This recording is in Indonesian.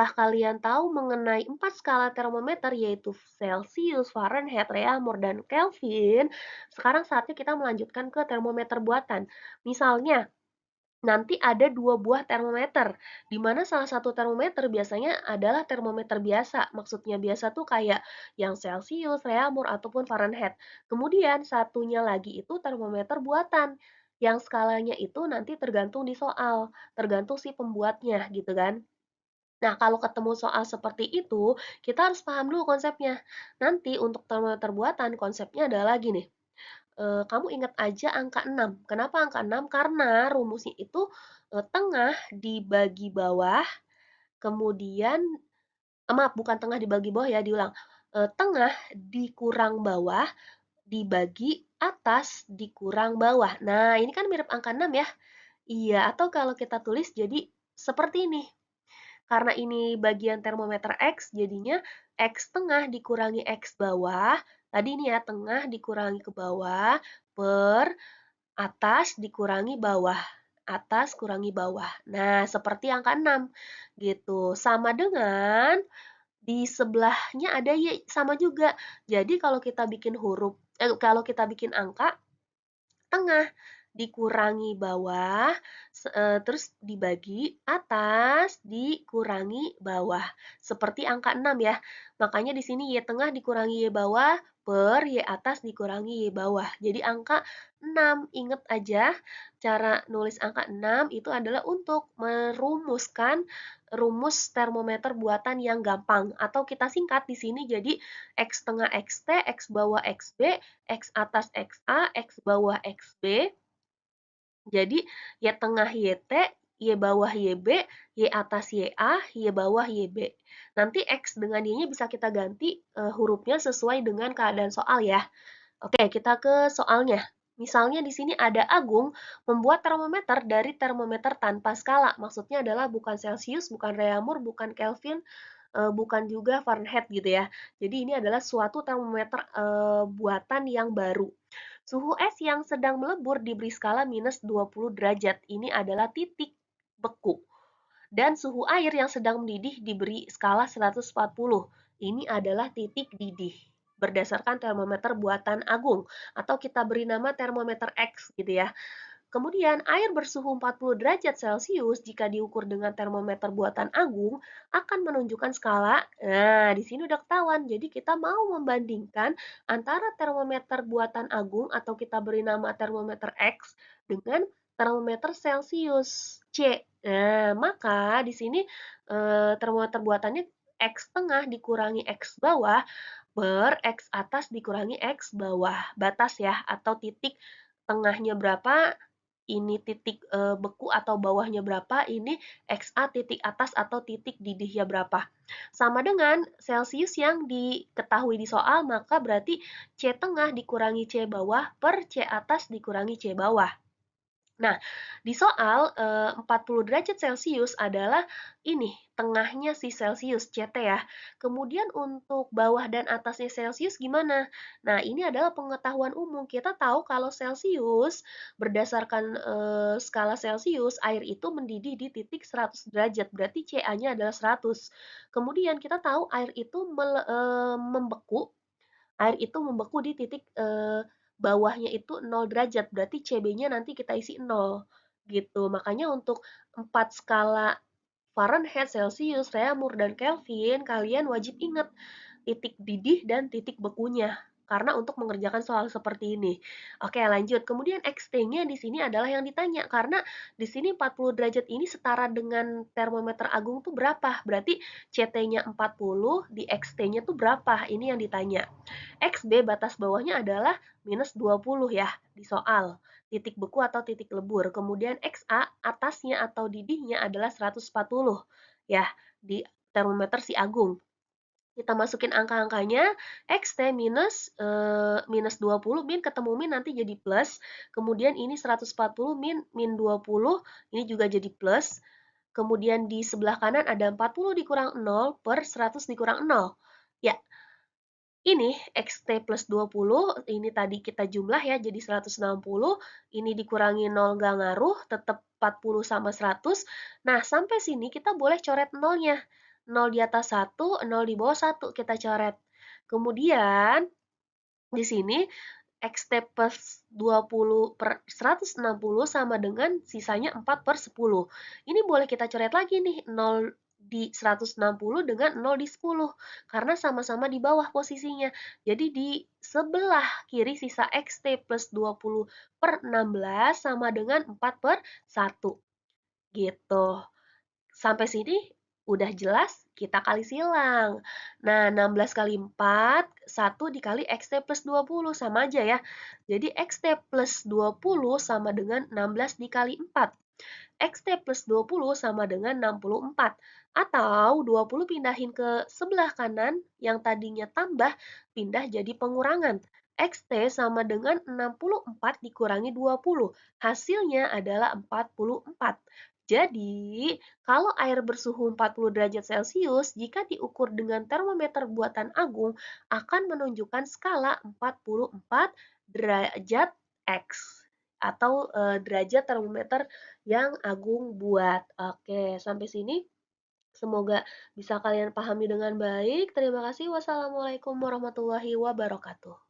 Setelah kalian tahu mengenai 4 skala termometer yaitu Celcius, Fahrenheit, Reaumur, dan Kelvin, sekarang saatnya kita melanjutkan ke termometer buatan. Misalnya, nanti ada 2 buah termometer, di mana salah satu termometer biasanya adalah termometer biasa. Maksudnya biasa tuh kayak yang Celcius, Reaumur, ataupun Fahrenheit. Kemudian satunya lagi itu termometer buatan, yang skalanya itu nanti tergantung di soal, tergantung si pembuatnya gitu kan. Nah, kalau ketemu soal seperti itu, kita harus paham dulu konsepnya. Nanti untuk termometer buatan, konsepnya adalah gini. Kamu ingat aja angka 6. Kenapa angka 6? Karena rumusnya itu tengah dibagi bawah, kemudian maaf, bukan tengah dibagi bawah ya, diulang. Tengah dikurang bawah dibagi atas dikurang bawah. Nah, ini kan mirip angka 6 ya? Iya, atau kalau kita tulis jadi seperti ini. Karena ini bagian termometer X, jadinya X tengah dikurangi X bawah. Tadi ini ya, tengah dikurangi ke bawah per atas dikurangi bawah. Atas kurangi bawah. Nah, seperti angka 6 gitu. Sama dengan di sebelahnya ada Y, sama juga. Jadi kalau kita bikin kalau kita bikin angka, tengah dikurangi bawah, terus dibagi atas dikurangi bawah. Seperti angka 6 ya. Makanya di sini Y tengah dikurangi Y bawah per Y atas dikurangi Y bawah. Jadi angka 6. Ingat aja cara nulis angka 6 itu adalah untuk merumuskan rumus termometer buatan yang gampang. Atau kita singkat di sini jadi X tengah XT, X bawah XB, X atas XA, X bawah XB. Jadi Y tengah YT, Y bawah YB, Y atas YA, Y bawah YB. Nanti X dengan Y-nya bisa kita ganti hurufnya sesuai dengan keadaan soal ya. Oke, kita ke soalnya. Misalnya di sini ada Agung membuat termometer dari termometer tanpa skala. Maksudnya adalah bukan Celcius, bukan Reaumur, bukan Kelvin, bukan juga Fahrenheit gitu ya. Jadi ini adalah suatu termometer buatan yang baru. Suhu es yang sedang melebur diberi skala minus 20 derajat. Ini adalah titik beku. Dan suhu air yang sedang mendidih diberi skala 140. Ini adalah titik didih berdasarkan termometer buatan Agung atau kita beri nama termometer X gitu ya. Kemudian, air bersuhu 40 derajat Celcius jika diukur dengan termometer buatan Agung akan menunjukkan skala. Nah, di sini udah ketahuan. Jadi kita mau membandingkan antara termometer buatan Agung atau kita beri nama termometer X dengan termometer Celcius C. Nah, maka di sini termometer buatannya X tengah dikurangi X bawah per X atas dikurangi X bawah. Batas ya, atau titik tengahnya berapa, ini titik beku atau bawahnya berapa, ini XA titik atas atau titik didihnya berapa. Sama dengan Celcius yang diketahui di soal, maka berarti C tengah dikurangi C bawah per C atas dikurangi C bawah. Nah, di soal 40 derajat Celcius adalah ini, tengahnya si Celcius, CT ya. Kemudian untuk bawah dan atasnya Celcius gimana? Nah, ini adalah pengetahuan umum. Kita tahu kalau Celcius berdasarkan skala Celcius, air itu mendidih di titik 100 derajat. Berarti CA-nya adalah 100. Kemudian kita tahu air itu membeku, di titik bawahnya itu 0 derajat, berarti CB-nya nanti kita isi 0 gitu. Makanya untuk 4 skala Fahrenheit, Celcius, Reaumur, dan Kelvin, kalian wajib ingat titik didih dan titik bekunya. Karena untuk mengerjakan soal seperti ini. Oke, lanjut. Kemudian XT-nya di sini adalah yang ditanya. Karena di sini 40 derajat ini setara dengan termometer Agung tuh berapa? Berarti CT-nya 40, di XT-nya tuh berapa? Ini yang ditanya. XB batas bawahnya adalah minus 20 ya di soal. Titik beku atau titik lebur. Kemudian XA atasnya atau didihnya adalah 140 ya di termometer si Agung. Kita masukin angka-angkanya, XT minus minus 20 min ketemu min nanti jadi plus. Kemudian ini 140 min 20 ini juga jadi plus. Kemudian di sebelah kanan ada 40 dikurang 0 per 100 dikurang 0. Ya, ini XT plus 20, ini tadi kita jumlah ya, jadi 160, ini dikurangi 0 nggak ngaruh, tetap 40 sama 100. Nah, sampai sini kita boleh coret nolnya. 0 di atas 1, 0 di bawah 1 kita coret. Kemudian di sini X-T plus 20/160 sama dengan sisanya 4/10. Ini boleh kita coret lagi nih, 0 di 160 dengan 0 di 10, karena sama-sama di bawah posisinya. Jadi di sebelah kiri sisa X-T plus 20/16 sama dengan 4/1. Gitu. Sampai sini udah jelas, kita kali silang. Nah, 16 kali 4, 1 dikali X T plus 20, sama aja ya. Jadi X T plus 20 sama dengan 16 dikali 4. X T plus 20 sama dengan 64. Atau 20 pindahin ke sebelah kanan, yang tadinya tambah, pindah jadi pengurangan. X T sama dengan 64 dikurangi 20. Hasilnya adalah 44. Jadi, kalau air bersuhu 40 derajat Celcius, jika diukur dengan termometer buatan Agung, akan menunjukkan skala 44 derajat X atau derajat termometer yang Agung buat. Oke, sampai sini semoga bisa kalian pahami dengan baik. Terima kasih. Wassalamualaikum warahmatullahi wabarakatuh.